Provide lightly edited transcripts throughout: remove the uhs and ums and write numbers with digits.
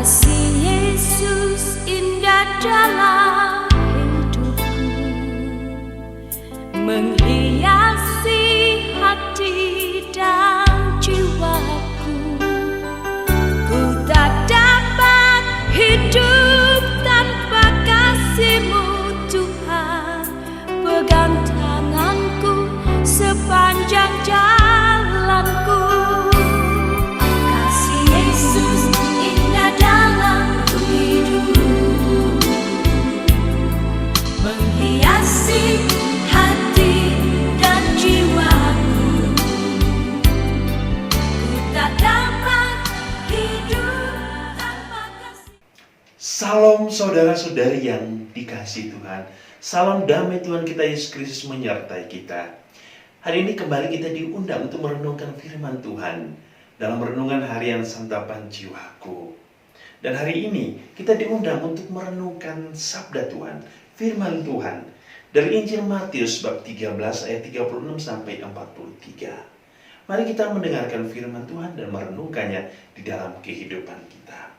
Kasih Yesus indah dalam hidupku, menghiasi hati dan jiwaku. Ku tak dapat hidup tanpa kasih-Mu Tuhan. Pegang tanganku sepanjang jalanku. Kasih Yesus indah dalam hidupku, menghiasi hati dan jiwaku. Ku tak dapat hidup tanpa kasih. Salam saudara-saudari yang dikasihi Tuhan. Salam damai Tuhan kita Yesus Kristus menyertai kita. Hari ini kembali kita diundang untuk merenungkan firman Tuhan dalam renungan harian santapan jiwaku. Dan hari ini kita diundang untuk merenungkan sabda Tuhan, firman Tuhan dari Injil Matius bab 13 ayat 36 sampai 43. Mari kita mendengarkan firman Tuhan dan merenungkannya di dalam kehidupan kita.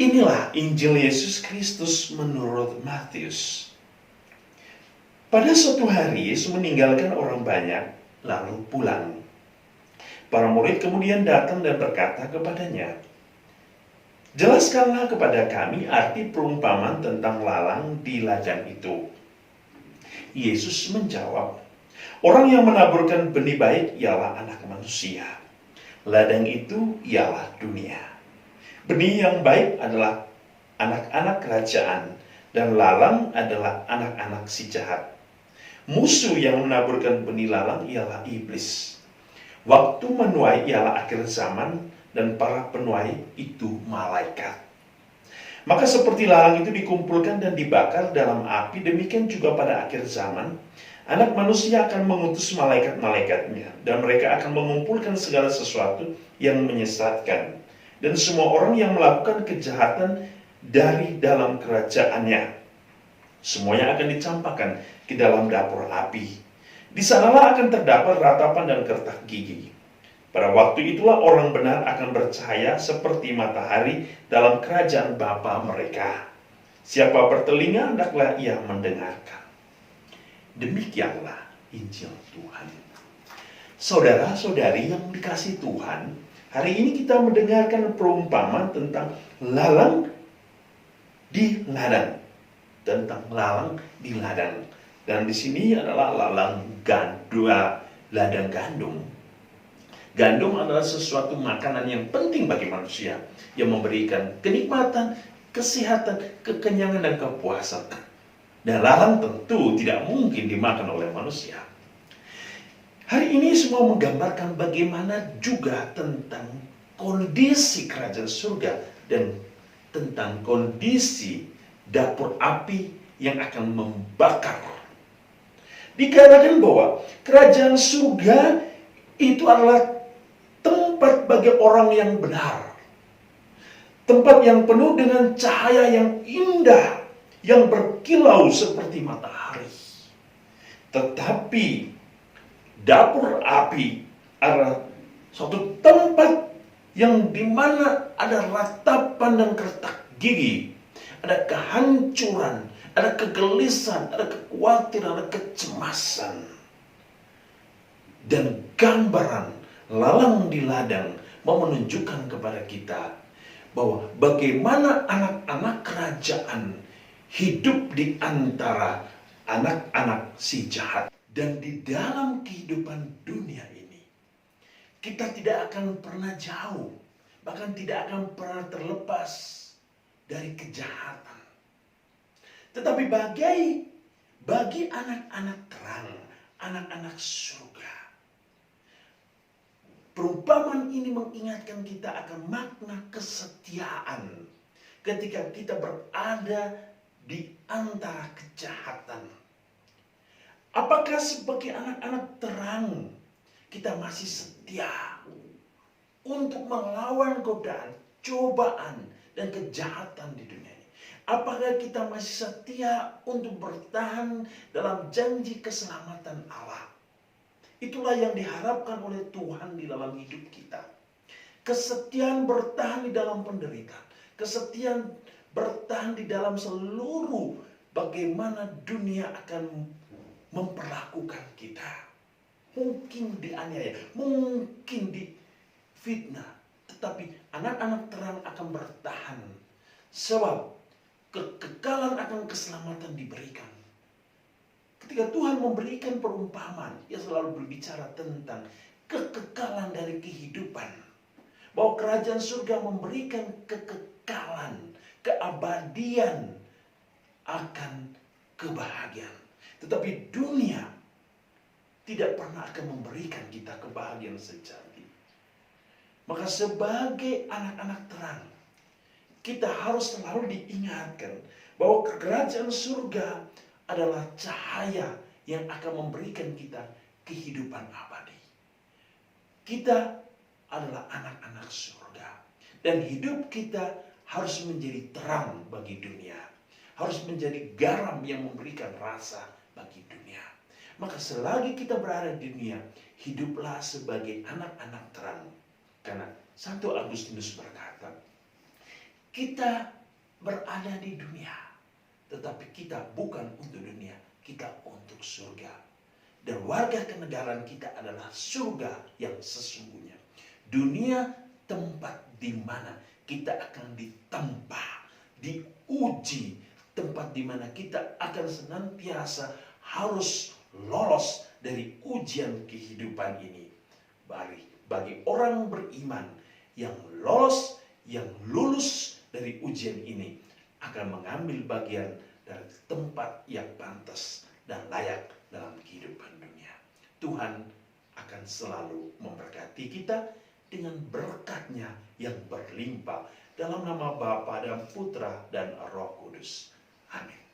Inilah Injil Yesus Kristus menurut Matius. Pada suatu hari Yesus meninggalkan orang banyak lalu pulang. Para murid kemudian datang dan berkata kepadanya, "Jelaskanlah kepada kami arti perumpamaan tentang lalang di ladang itu." Yesus menjawab, "Orang yang menaburkan benih baik ialah anak manusia. Ladang itu ialah dunia. Benih yang baik adalah anak-anak kerajaan, dan lalang adalah anak-anak si jahat. Musuh yang menaburkan benih lalang ialah iblis. Waktu menuai ialah akhir zaman, dan para penuai itu malaikat. Maka seperti lalang itu dikumpulkan dan dibakar dalam api, demikian juga pada akhir zaman, Anak manusia akan mengutus malaikat-malaikatnya, dan mereka akan mengumpulkan segala sesuatu yang menyesatkan, dan semua orang yang melakukan kejahatan dari dalam kerajaannya. Semuanya akan dicampakkan ke dalam dapur api. Di sanalah akan terdapat ratapan dan kertak gigi. Pada waktu itulah orang benar akan bercahaya seperti matahari dalam kerajaan Bapa mereka. Siapa bertelinga, hendaklah ia mendengarkan. Demikianlah Injil Tuhan. Saudara-saudari yang dikasihi Tuhan, hari ini kita mendengarkan perumpamaan tentang lalang di ladang. Tentang lalang di ladang. Dan di sini adalah ladang gandum. Gandum adalah sesuatu makanan yang penting bagi manusia, yang memberikan kenikmatan, kesehatan, kekenyangan, dan kepuasan. Dan lalang tentu tidak mungkin dimakan oleh manusia. Hari ini semua menggambarkan bagaimana juga tentang kondisi kerajaan surga dan tentang kondisi dapur api yang akan membakar. Dikatakan bahwa kerajaan surga itu adalah tempat bagi orang yang benar. Tempat yang penuh dengan cahaya yang indah, yang berkilau seperti matahari. Tetapi dapur api adalah suatu tempat yang dimana ada ratapan dan kertak gigi, ada kehancuran, ada kegelisahan, ada kekhawatiran, ada kecemasan. Dan gambaran lalang di ladang mau menunjukkan kepada kita bahwa bagaimana anak-anak kerajaan hidup di antara anak-anak si jahat. Dan di dalam kehidupan dunia ini, kita tidak akan pernah jauh, bahkan tidak akan pernah terlepas dari kejahatan. Tetapi bagi anak-anak terang, anak-anak surga, perumpamaan ini mengingatkan kita akan makna kesetiaan ketika kita berada di antara kejahatan. Apakah sebagai anak-anak terang kita masih setia untuk melawan godaan, cobaan, dan kejahatan di dunia ini? Apakah kita masih setia untuk bertahan dalam janji keselamatan Allah? Itulah yang diharapkan oleh Tuhan di dalam hidup kita. Kesetiaan bertahan di dalam penderitaan. Kesetiaan bertahan di dalam seluruh bagaimana dunia akan memperlakukan kita. Mungkin dianiaya, mungkin difitnah, tetapi anak-anak terang akan bertahan. Sebab kekekalan akan keselamatan diberikan. Ketika Tuhan memberikan perumpamaan, Ia selalu berbicara tentang kekekalan dari kehidupan. Bahwa kerajaan surga memberikan kekekalan, keabadian akan kebahagiaan. Tetapi dunia tidak pernah akan memberikan kita kebahagiaan sejati. Maka sebagai anak-anak terang, kita harus selalu diingatkan bahwa kerajaan surga adalah cahaya yang akan memberikan kita kehidupan abadi. Kita adalah anak-anak surga. Dan hidup kita harus menjadi terang bagi dunia. Harus menjadi garam yang memberikan rasa bagi dunia. Maka selagi kita berada di dunia, hiduplah sebagai anak-anak terang. Karena Santo Agustinus berkata, kita berada di dunia, tetapi kita bukan untuk dunia, kita untuk surga. Dan warga kenegaraan kita adalah surga yang sesungguhnya. Dunia tempat di mana kita akan ditempa, diuji, tempat di mana kita akan senantiasa harus lolos dari ujian kehidupan ini. Bagi orang beriman yang lolos, yang lulus dari ujian ini, akan mengambil bagian dari tempat yang pantas dan layak dalam kehidupan dunia. Tuhan akan selalu memberkati kita dengan berkat-Nya yang berlimpah dalam nama Bapa dan Putra dan Roh Kudus. Amin.